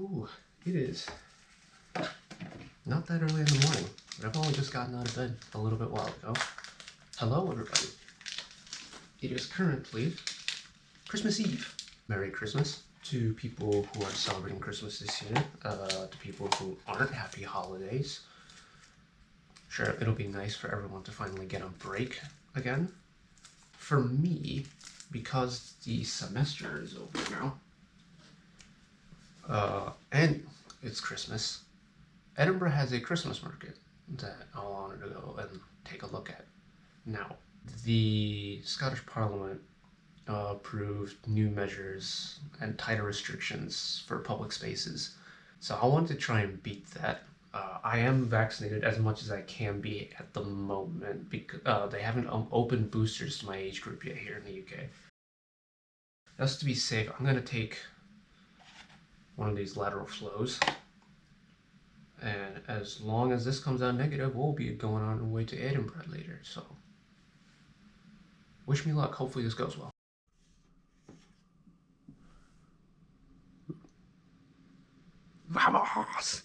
Ooh, it is not that early in the morning, but I've only just gotten out of bed a little bit while ago. Hello, everybody. It is currently Christmas Eve. Merry Christmas to people who are celebrating Christmas this year. To people who aren't, happy holidays. Sure, it'll be nice for everyone to finally get a break again. For me, because the semester is over now, and it's Christmas, Edinburgh has a Christmas market that I wanted to go and take a look at. Now, the Scottish Parliament approved new measures and tighter restrictions for public spaces. So I wanted to try and beat that. I am vaccinated as much as I can be at the moment because they haven't opened boosters to my age group yet here in the UK. Just to be safe, I'm going to take one of these lateral flows. And as long as this comes out negative, we'll be going on our way to Edinburgh later. So wish me luck. Hopefully this goes well. Vamos!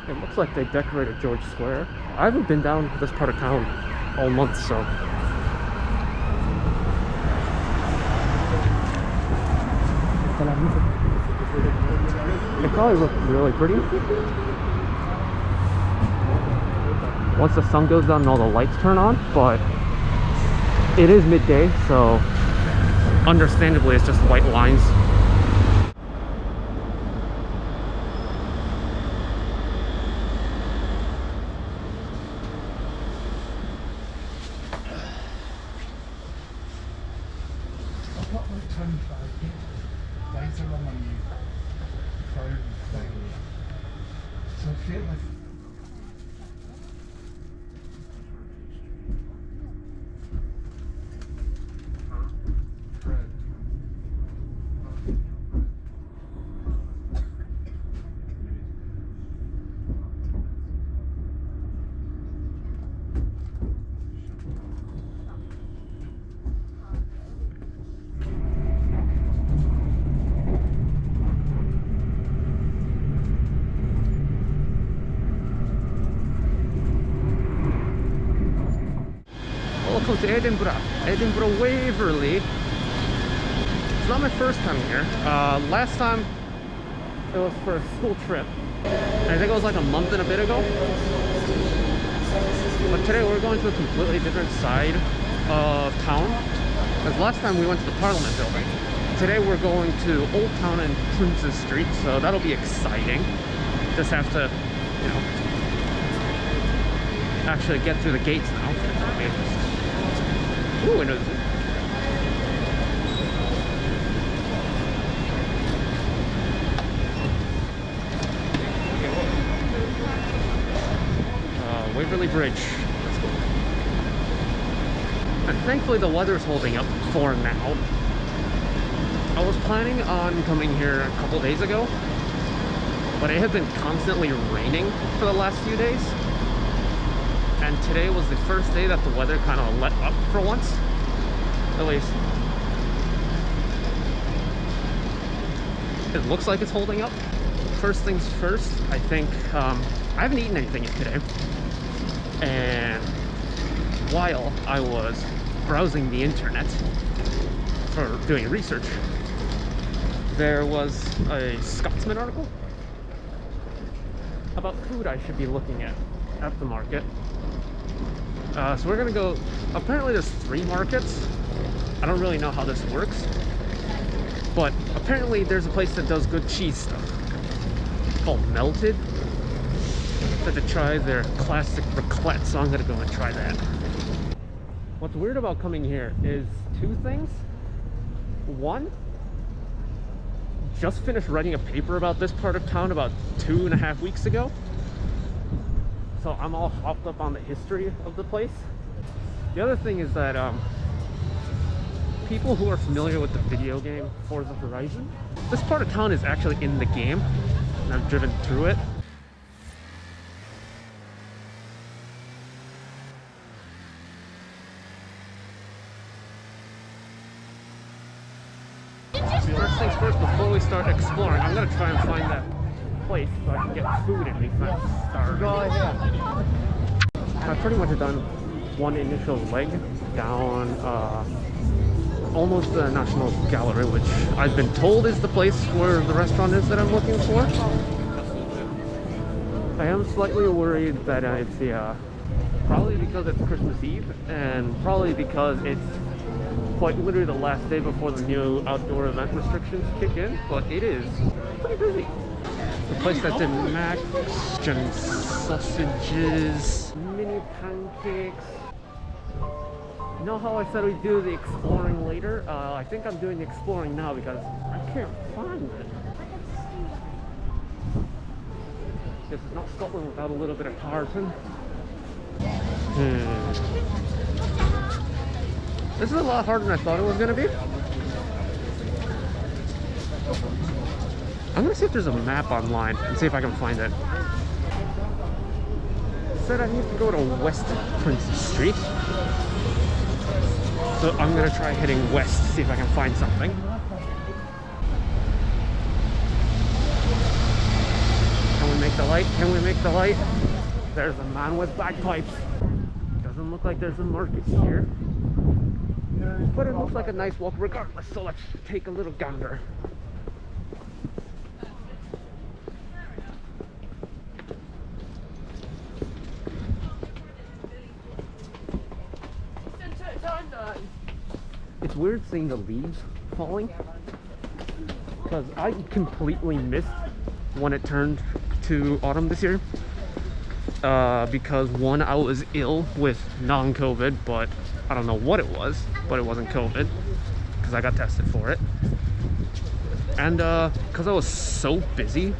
It looks like they decorated George Square. I haven't been down to this part of town all month, so it probably looks really pretty once the sun goes down and all the lights turn on, but it is midday, so understandably it's just white lines. Welcome to Edinburgh Waverley. It's not my first time here. Last time it was for a school trip. I think it was like a month and a bit ago. But today we're going to a completely different side of town. Because last time we went to the Parliament building. Today we're going to Old Town and Princes Street, so that'll be exciting. Just have to, you know, actually get through the gates now. Ooh, I know this. Waverley Bridge. Let's go. And thankfully the weather's holding up for now. I was planning on coming here a couple days ago, but it had been constantly raining for the last few days. And today was the first day that the weather kind of let up for once, at least. It looks like it's holding up. First things first, I think, I haven't eaten anything yet today. And while I was browsing the internet for doing research, there was a Scotsman article about food I should be looking at the market. So we're gonna go, apparently there's 3 markets. I don't really know how this works, but apparently there's a place that does good cheese stuff called Melted. So to try their classic raclette, so I'm gonna go and try that. What's weird about coming here is 2 things. One, just finished writing a paper about this part of town about 2.5 weeks ago. So I'm all hopped up on the history of the place. The other thing is that people who are familiar with the video game Forza Horizon, this part of town is actually in the game, and I've driven through it. First things first, before we start exploring, I'm gonna try and find that place so I can get food at least. Not starving. I've pretty much done one initial leg down almost the National Gallery, which I've been told is the place where the restaurant is that I'm looking for. I am slightly worried that it's probably because it's Christmas Eve, and probably because it's quite literally the last day before the new outdoor event restrictions kick in, but it is pretty busy. The place that's in mac and sausages, mini pancakes. You know how I said we'd do the exploring later? I think I'm doing the exploring now because I can't find it. This is not Scotland without a little bit of tartan. This is a lot harder than I thought it was going to be. I'm going to see if there's a map online and see if I can find it. It said I need to go to West Princes Street. So I'm going to try heading west to see if I can find something. Can we make the light? Can we make the light? There's a man with bagpipes. Doesn't look like there's a market here. But it looks like a nice walk regardless, so let's take a little gander. It's weird seeing the leaves falling because I completely missed when it turned to autumn this year. Because one, I was ill with non-COVID, but I don't know what it was, but it wasn't COVID because I got tested for it. And because I was so busy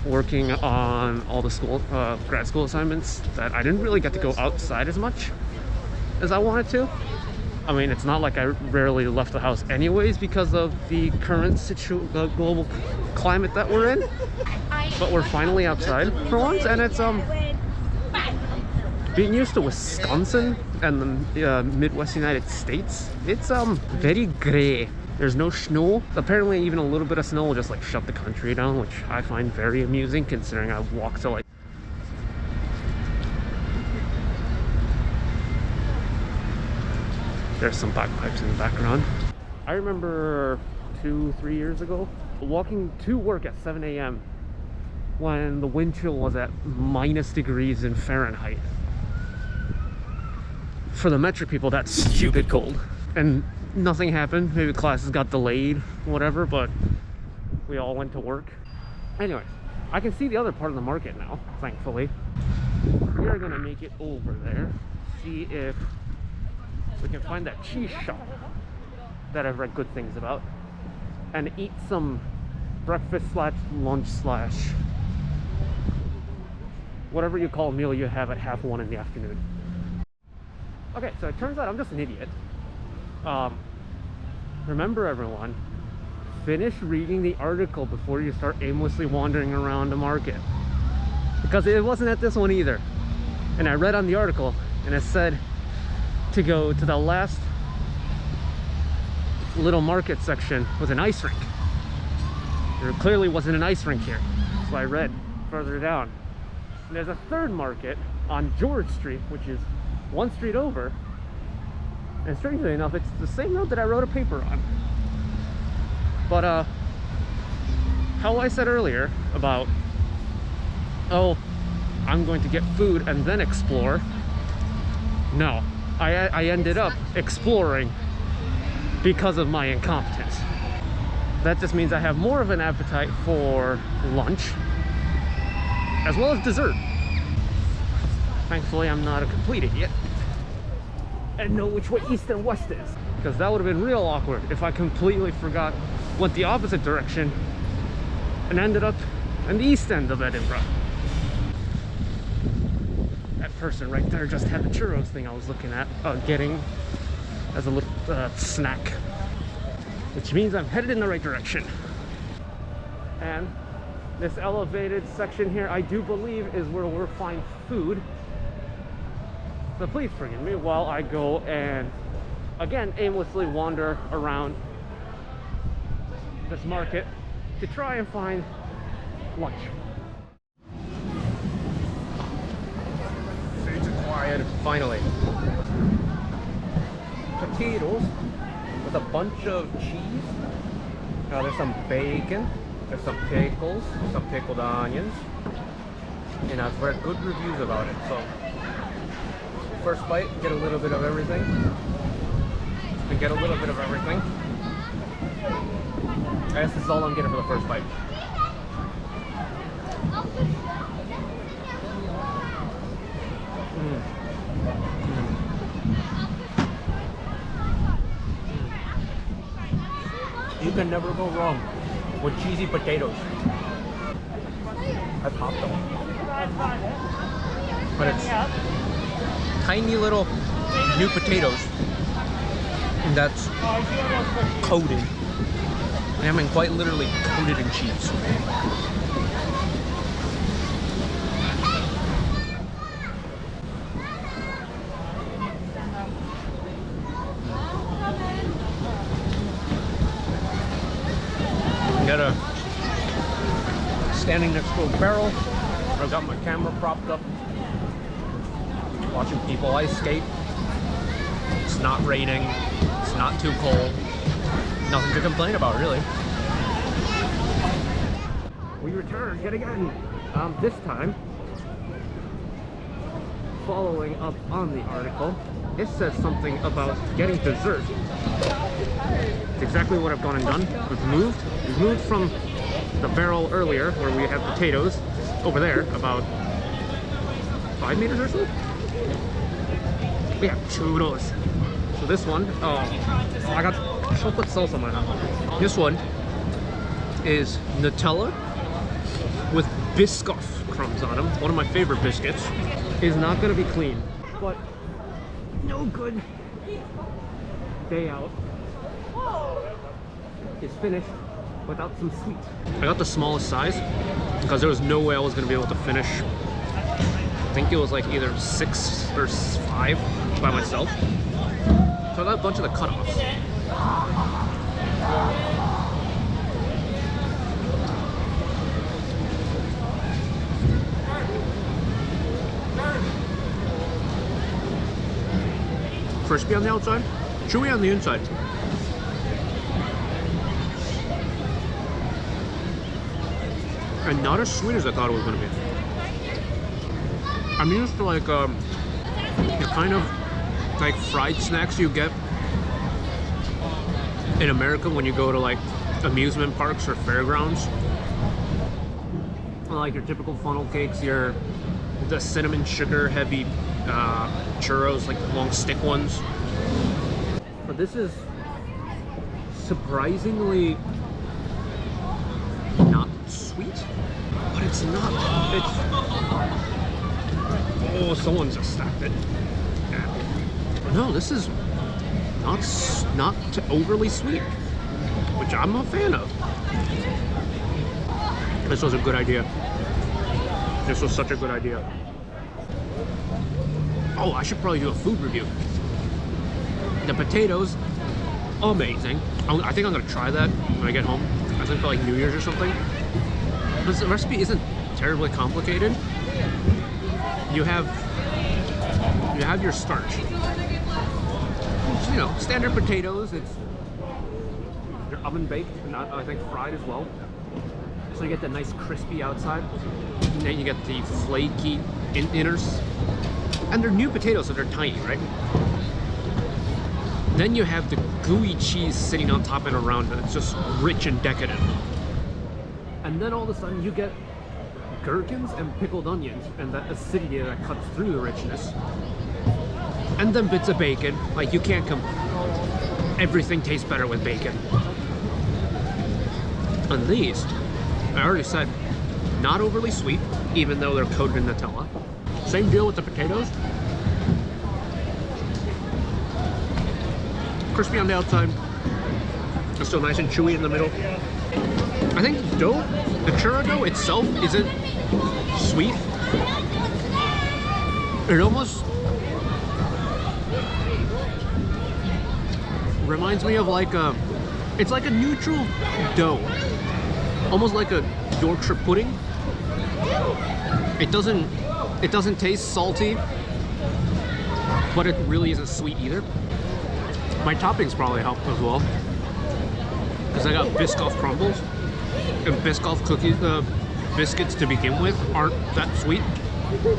working on all the school grad school assignments that I didn't really get to go outside as much as I wanted to. I mean, it's not like I rarely left the house anyways because of the current global climate that we're in, but we're finally outside for once, and it's being used to Wisconsin and the Midwest United States, it's very gray. There's no snow. Apparently even a little bit of snow will just like shut the country down, which I find very amusing considering I walk to like there's some bagpipes in the background. I remember 2-3 years ago walking to work at 7 a.m. when the wind chill was at -degrees in Fahrenheit. For the metric people, that's stupid cold. And nothing happened. Maybe classes got delayed, whatever, but we all went to work. Anyway, I can see the other part of the market now, thankfully. We are gonna make it over there, see if we can find that cheese shop that I've read good things about, and eat some breakfast slash lunch slash whatever you call a meal you have at 1:30 in the afternoon. Okay, so it turns out I'm just an idiot. Remember everyone, finish reading the article before you start aimlessly wandering around the market. Because it wasn't at this one either. And I read on the article and it said to go to the last little market section with an ice rink. There clearly wasn't an ice rink here. So I read further down. And there's a third market on George Street, which is one street over, and strangely enough it's the same road that I wrote a paper on. But how I said earlier about, oh, I'm going to get food and then explore, no, I ended up exploring because of my incompetence. That just means I have more of an appetite for lunch as well as dessert. Thankfully, I'm not a complete idiot and know which way east and west is, because that would have been real awkward if I completely forgot, went the opposite direction, and ended up in the east end of Edinburgh. That person right there just had the churros thing I was looking at, getting as a little snack, which means I'm headed in the right direction. And this elevated section here, I do believe, is where we'll find food. So please forgive me while I go and, again, aimlessly wander around Christmas market to try and find lunch. Food's acquired, finally. Potatoes with a bunch of cheese. There's some bacon, there's some pickles, some pickled onions, and I've read good reviews about it. So first bite, get a little bit of everything, and get a little bit of everything. I guess this is all I'm getting for the first bite. You can never go wrong with cheesy potatoes. I popped them. But it's tiny little new potatoes that's coated. I mean, quite literally coated in cheese. Standing next to a barrel. I've got my camera propped up, watching people ice skate. It's not raining, it's not too cold. Nothing to complain about, really. We returned yet again. This time, following up on the article, it says something about getting dessert. It's exactly what I've gone and done. We've moved from the barrel earlier where we had potatoes over there about 5 meters or so. We have churros. So this one, I got chocolate salsa on my hand. This one is Nutella with Biscoff crumbs on them. One of my favorite biscuits. Is not gonna be clean, but no good day out is finished without some sweet. I got the smallest size because there was no way I was going to be able to finish. I think it was like either 6 or 5 by myself. So I got a bunch of the cutoffs. Crispy on the outside, chewy on the inside. And not as sweet as I thought it was going to be. I'm used to like the kind of like fried snacks you get in America when you go to like amusement parks or fairgrounds. Like your typical funnel cakes, the cinnamon sugar heavy churros, like the long stick ones. But this is surprisingly not sweet, but it's not. Oh, someone just stacked it. Yeah. No, this is not overly sweet, which I'm a fan of. This was a good idea. This was such a good idea. Oh, I should probably do a food review. The potatoes, amazing. I think I'm gonna try that when I get home. I think for like New Year's or something. But the recipe isn't terribly complicated. You have your starch. You know, standard potatoes. They're oven baked, and I think fried as well. So you get the nice crispy outside, and then you get the flaky inners. And they're new potatoes, so they're tiny, right? Then you have the gooey cheese sitting on top and around it. It's just rich and decadent. And then all of a sudden you get gherkins and pickled onions and that acidity that cuts through the richness. And then bits of bacon. Like, you can't everything tastes better with bacon. And these, I already said, not overly sweet, even though they're coated in Nutella. Same deal with the potatoes. Crispy on the outside. It's still nice and chewy in the middle. I think dough, the churro dough itself isn't sweet. It almost reminds me of like It's like a neutral dough, almost like a Yorkshire pudding. It doesn't taste salty, but it really isn't sweet either. My toppings probably help as well, because I got Biscoff crumbles and Biscoff cookies. Biscuits to begin with aren't that sweet.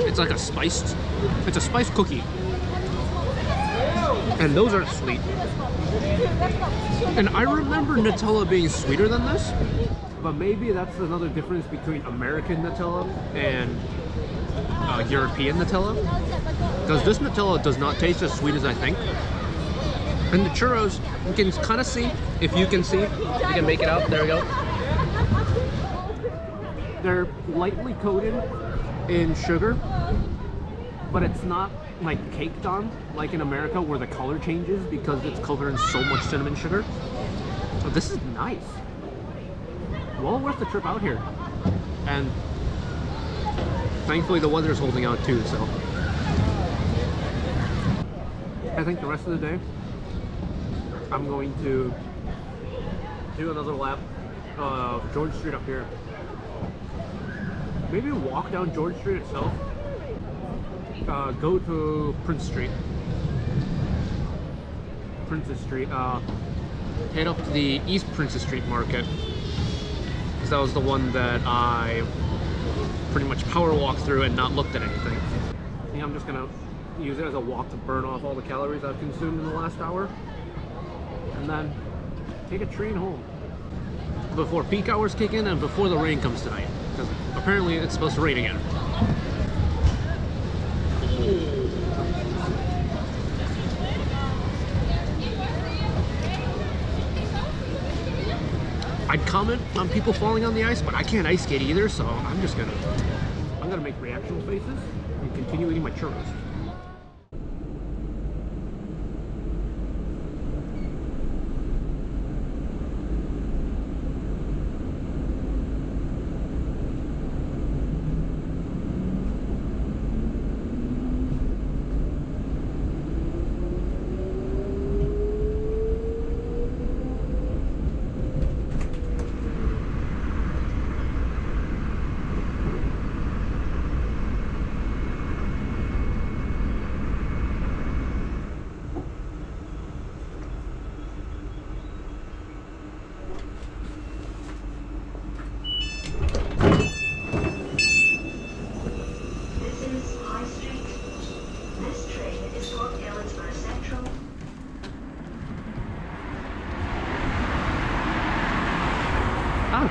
It's like it's a spiced cookie, and those aren't sweet. And I remember Nutella being sweeter than this, but maybe that's another difference between American Nutella and European Nutella, because this Nutella does not taste as sweet as I think. And the churros, you can kind of see, if you can see, you can make it out, there we go. They're lightly coated in sugar, but it's not like caked on like in America where the color changes because it's covered in so much cinnamon sugar. So this is nice. Well worth the trip out here. And thankfully the weather's holding out too, so I think the rest of the day I'm going to do another lap of George Street up here. Maybe walk down George Street itself. Go to Princess Street. Head up to the East Princess Street Market, because that was the one that I pretty much power walked through and not looked at anything. I think I'm just gonna use it as a walk to burn off all the calories I've consumed in the last hour, and then take a train home before peak hours kick in and before the rain comes tonight, because apparently it's supposed to rain again. I'd comment on people falling on the ice, but I can't ice skate either, so I'm gonna make reactional faces and continue eating my churros.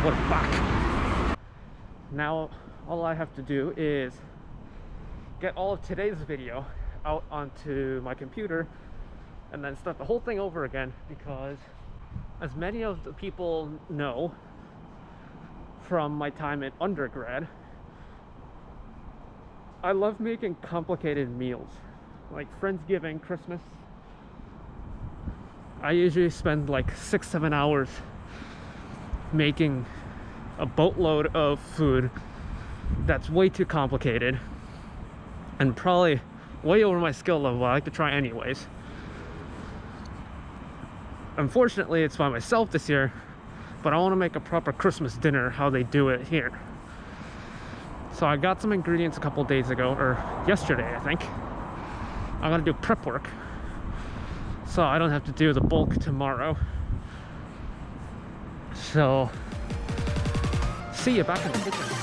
What a fuck. Now all I have to do is get all of today's video out onto my computer and then start the whole thing over again, because as many of the people know from my time at undergrad, I love making complicated meals like Friendsgiving, Christmas. I usually spend like 6-7 hours making a boatload of food that's way too complicated and probably way over my skill level. I like to try anyways. Unfortunately, it's by myself this year, but I want to make a proper Christmas dinner how they do it here. So I got some ingredients a couple days ago, or yesterday I think. I'm gonna do prep work so I don't have to do the bulk tomorrow. So, see you back in the kitchen.